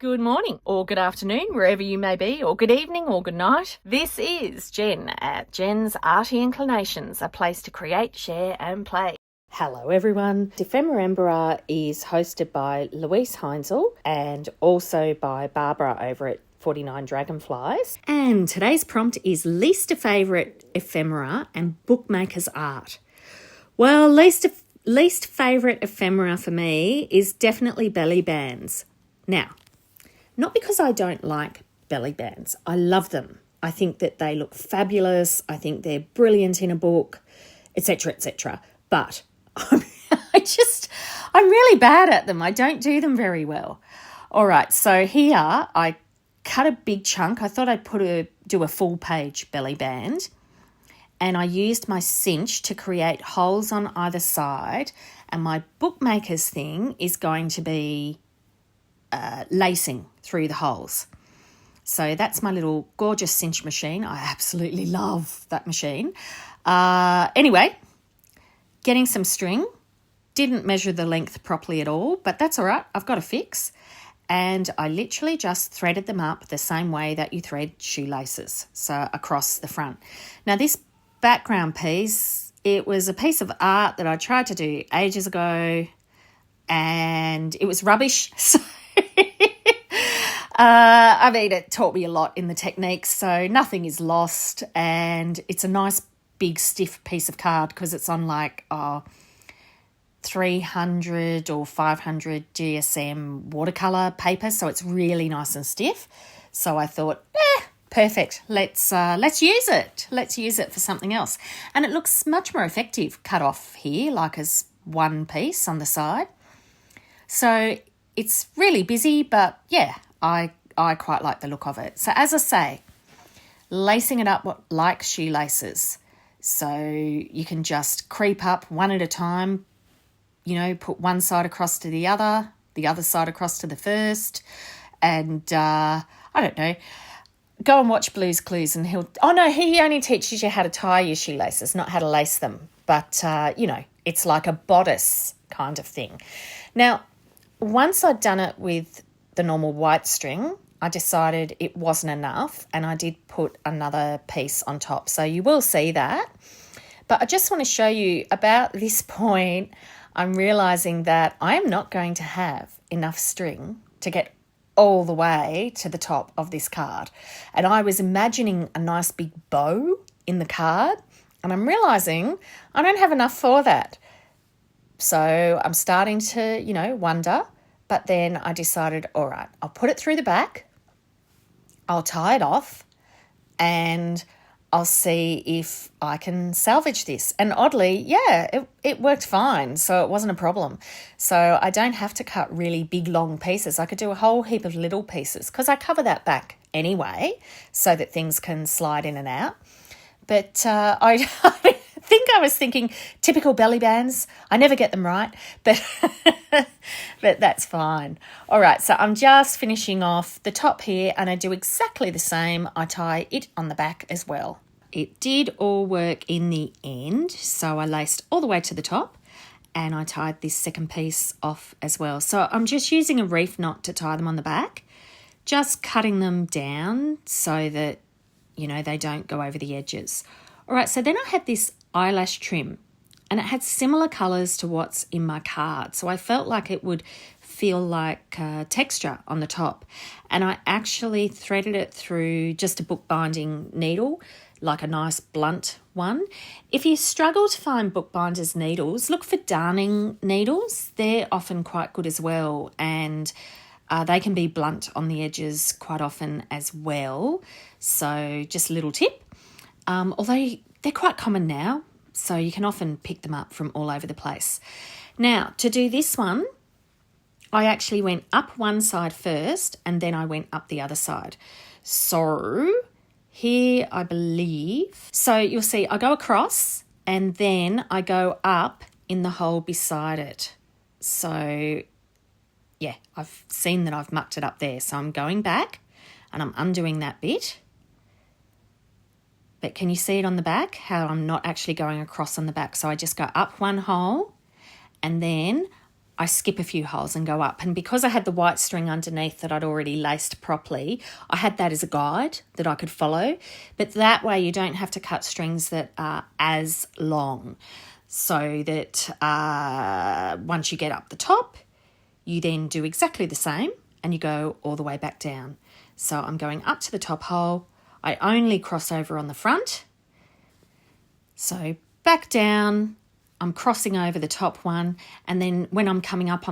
Good morning, or good afternoon, wherever you may be, or good evening, or good night. This is Jen at JensArtyInclinations, a place to create, share, and play. Hello everyone. Ephemera is hosted by Luise Heinzl and also by Barbara over at 49 Dragonflies. And today's prompt is least favourite ephemera and bookmaker's art. Well, least favourite ephemera for me is definitely belly bands. Now, not because I don't like belly bands. I love them. I think that they look fabulous. I think they're brilliant in a book, etc., etc. But I'm really bad at them. I don't do them very well. All right, so here I cut a big chunk. I thought I'd do a full page belly band, and I used my cinch to create holes on either side. And my bookmaker's thing is going to be lacing through the holes. So that's my little gorgeous cinch machine. I absolutely love that machine. Anyway, getting some string. Didn't measure the length properly at all, but that's all right. I've got a fix. And I literally just threaded them up the same way that you thread shoelaces, so across the front. Now this background piece, it was a piece of art that I tried to do ages ago and it was rubbish. So it taught me a lot in the techniques, so nothing is lost, and it's a nice big stiff piece of card because it's on like 300 or 500 GSM watercolour paper, so it's really nice and stiff. So I thought, perfect, let's use it. Let's use it for something else. And it looks much more effective cut off here, like as one piece on the side. So it's really busy, but yeah, I quite like the look of it. So as I say, lacing it up like shoelaces. So you can just creep up one at a time, put one side across to the other side across to the first, and I don't know, go and watch Blue's Clues and he only teaches you how to tie your shoelaces, not how to lace them. But, it's like a bodice kind of thing. Now, once I'd done it with the normal white string, I decided it wasn't enough and I did put another piece on top. So you will see that. But I just want to show you, about this point, I'm realising that I am not going to have enough string to get all the way to the top of this card. And I was imagining a nice big bow in the card, and I'm realising I don't have enough for that. So I'm starting to, wonder. But then I decided, all right, I'll put it through the back, I'll tie it off, and I'll see if I can salvage this. And oddly, it worked fine, so it wasn't a problem. So I don't have to cut really big, long pieces. I could do a whole heap of little pieces because I cover that back anyway so that things can slide in and out. But I think I was thinking typical belly bands. I never get them right, but but that's fine. All right, so I'm just finishing off the top here and I do exactly the same. I tie it on the back as well. It did all work in the end, so I laced all the way to the top and I tied this second piece off as well. So I'm just using a reef knot to tie them on the back, just cutting them down so that they don't go over the edges. All right, so then I had this eyelash trim and it had similar colours to what's in my card. So I felt like it would feel like texture on the top. And I actually threaded it through just a bookbinding needle, like a nice blunt one. If you struggle to find bookbinders needles, look for darning needles. They're often quite good as well, and they can be blunt on the edges quite often as well. So just a little tip. Although they're quite common now, so you can often pick them up from all over the place. Now, to do this one, I actually went up one side first and then I went up the other side. So here, I believe, so you'll see I go across and then I go up in the hole beside it. So yeah, I've seen that I've mucked it up there. So I'm going back and I'm undoing that bit. But can you see it on the back, how I'm not actually going across on the back? So I just go up one hole and then I skip a few holes and go up. And because I had the white string underneath that I'd already laced properly, I had that as a guide that I could follow. But that way you don't have to cut strings that are as long, so that once you get up the top, you then do exactly the same and you go all the way back down. So I'm going up to the top hole. I only cross over on the front. So back down, I'm crossing over the top one, and then when I'm coming up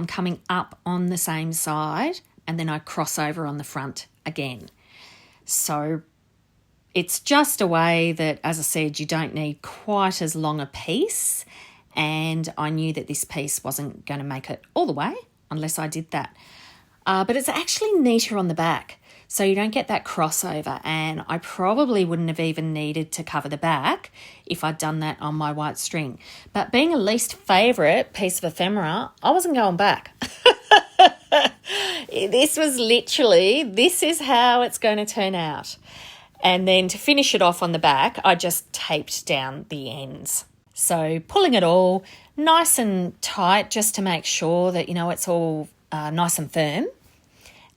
on the same side, and then I cross over on the front again. So it's just a way that, as I said, you don't need quite as long a piece, and I knew that this piece wasn't going to make it all the way unless I did that. But it's actually neater on the back, so you don't get that crossover, and I probably wouldn't have even needed to cover the back if I'd done that on my white string. But being a least favourite piece of ephemera, I wasn't going back. This is how it's going to turn out. And then to finish it off on the back, I just taped down the ends. So pulling it all nice and tight just to make sure that, it's all nice and firm.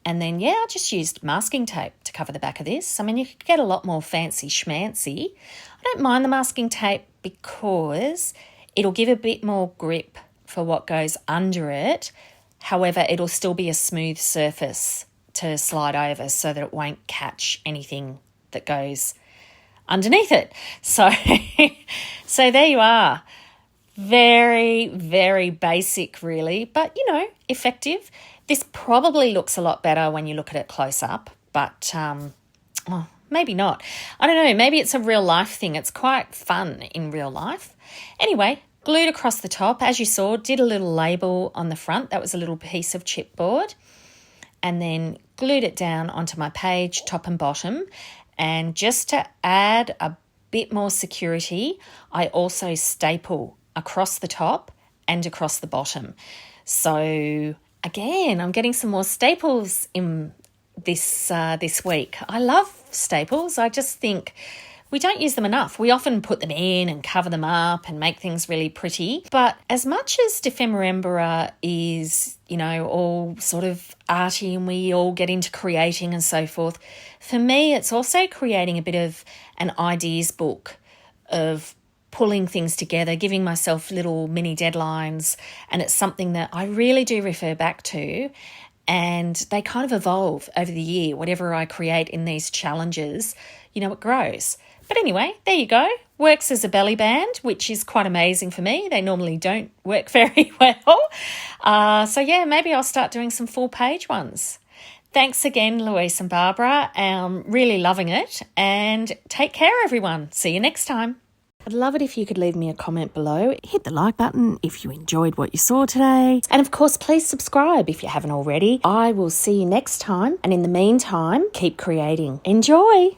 And then, I just used masking tape to cover the back of this. I mean, you could get a lot more fancy schmancy. I don't mind the masking tape because it'll give a bit more grip for what goes under it. However, it'll still be a smooth surface to slide over so that it won't catch anything that goes underneath it. So, so there you are. Very, very basic, really, but, effective. This probably looks a lot better when you look at it close up, but maybe not. I don't know, maybe it's a real life thing. It's quite fun in real life. Anyway, glued across the top, as you saw, did a little label on the front. That was a little piece of chipboard, and then glued it down onto my page, top and bottom. And just to add a bit more security, I also staple across the top and across the bottom. So again, I'm getting some more staples in this week. I love staples. I just think we don't use them enough. We often put them in and cover them up and make things really pretty. But as much as Ephemera is, all sort of arty and we all get into creating and so forth, for me it's also creating a bit of an ideas book of pulling things together, giving myself little mini deadlines, and it's something that I really do refer back to, and they kind of evolve over the year. Whatever I create in these challenges, it grows. But anyway, there you go. Works as a belly band, which is quite amazing for me. They normally don't work very well. So maybe I'll start doing some full page ones. Thanks again, Luise and Barbara. Really loving it, and take care, everyone. See you next time. I'd love it if you could leave me a comment below. Hit the like button if you enjoyed what you saw today. And of course, please subscribe if you haven't already. I will see you next time. And in the meantime, keep creating. Enjoy!